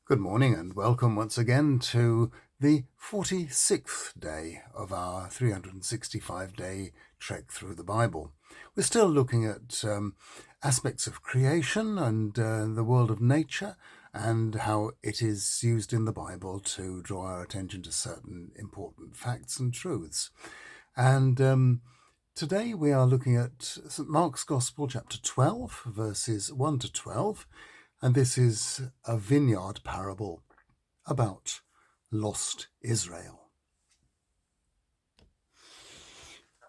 Good morning and welcome once again to the 46th day of our 365-day trek through the Bible. We're still looking at aspects of creation and the world of nature and how it is used in the Bible to draw our attention to certain important facts and truths. And today we are looking at St. Mark's Gospel, chapter 12, verses 1 to 12. And this is a vineyard parable about lost Israel.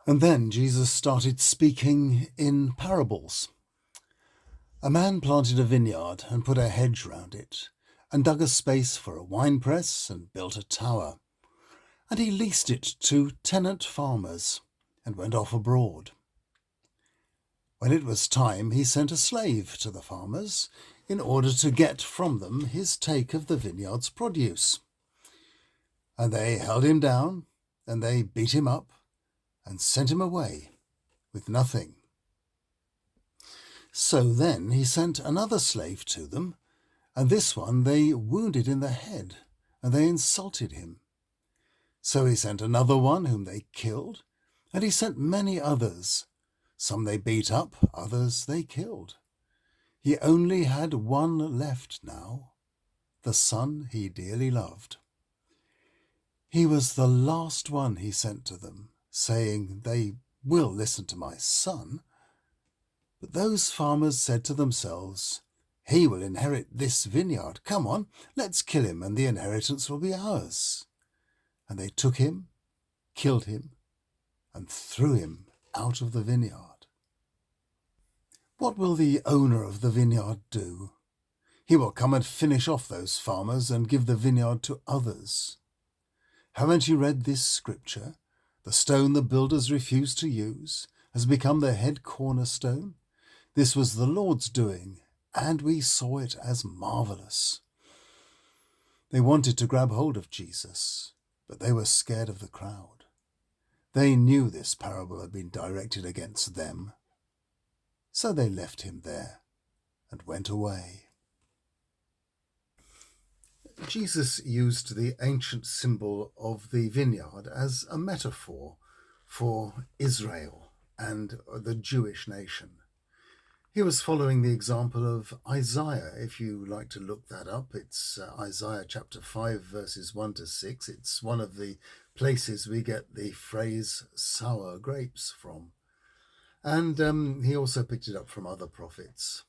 And then Jesus started speaking in parables. A man planted a vineyard and put a hedge round it, and dug a space for a winepress and built a tower. And he leased it to tenant farmers and went off abroad. When it was time, he sent a slave to the farmers in order to get from them his take of the vineyard's produce. And they held him down, and they beat him up, and sent him away with nothing. So then he sent another slave to them, and this one they wounded in the head, and they insulted him. So he sent another one whom they killed, and he sent many others. Some they beat up, others they killed. He only had one left now, the son he dearly loved. He was the last one he sent to them, saying, "They will listen to my son." But those farmers said to themselves, "He will inherit this vineyard. Come on, let's kill him, and the inheritance will be ours." And they took him, killed him, and threw him out of the vineyard. What will the owner of the vineyard do? He will come and finish off those farmers and give the vineyard to others. Haven't you read this scripture? The stone the builders refused to use has become the head cornerstone. This was the Lord's doing, and we saw it as marvelous. They wanted to grab hold of Jesus, but they were scared of the crowd. They knew this parable had been directed against them. So they left him there and went away. Jesus used the ancient symbol of the vineyard as a metaphor for Israel and the Jewish nation. He was following the example of Isaiah. If you like to look that up, it's Isaiah chapter 5, verses 1 to 6. It's one of the places we get the phrase sour grapes from. And he also picked it up from other prophets.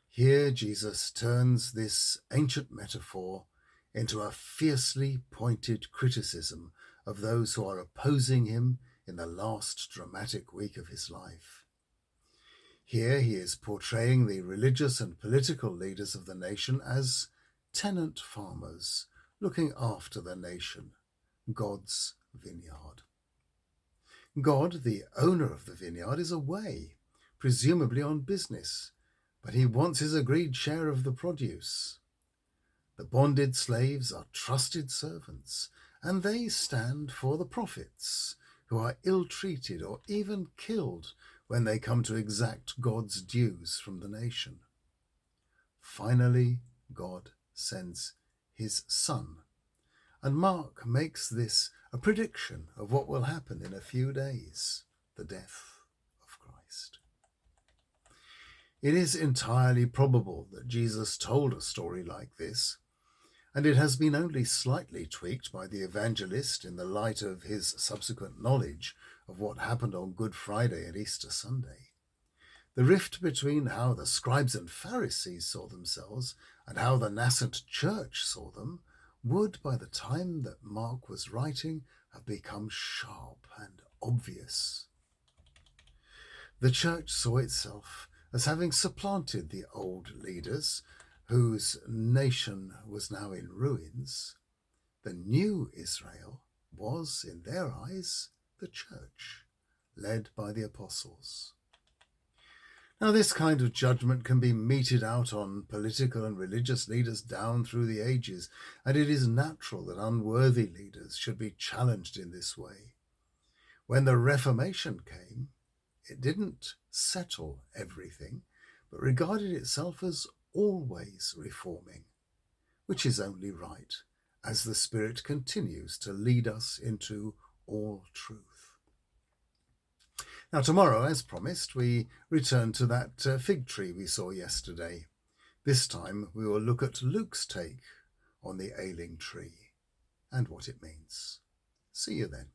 Here Jesus turns this ancient metaphor into a fiercely pointed criticism of those who are opposing him in the last dramatic week of his life. Here he is portraying the religious and political leaders of the nation as tenant farmers looking after the nation, God's vineyard. God, the owner of the vineyard, is away, presumably on business, but he wants his agreed share of the produce. The bonded slaves are trusted servants, and they stand for the prophets, who are ill-treated or even killed when they come to exact God's dues from the nation. Finally, God sends his Son, and Mark makes this a prediction of what will happen in a few days, the death of Christ. It is entirely probable that Jesus told a story like this, and it has been only slightly tweaked by the evangelist in the light of his subsequent knowledge of what happened on Good Friday and Easter Sunday. The rift between how the scribes and Pharisees saw themselves and how the nascent church saw them would, by the time that Mark was writing, have become sharp and obvious. The church saw itself as having supplanted the old leaders, whose nation was now in ruins. The new Israel was, in their eyes, the church, led by the apostles. Now, this kind of judgment can be meted out on political and religious leaders down through the ages, and it is natural that unworthy leaders should be challenged in this way. When the Reformation came, it didn't settle everything, but regarded itself as always reforming. which is only right, as the Spirit continues to lead us into all truth. Now, tomorrow, as promised, we return to that fig tree we saw yesterday. This time we will look at Luke's take on the ailing tree and what it means. See you then.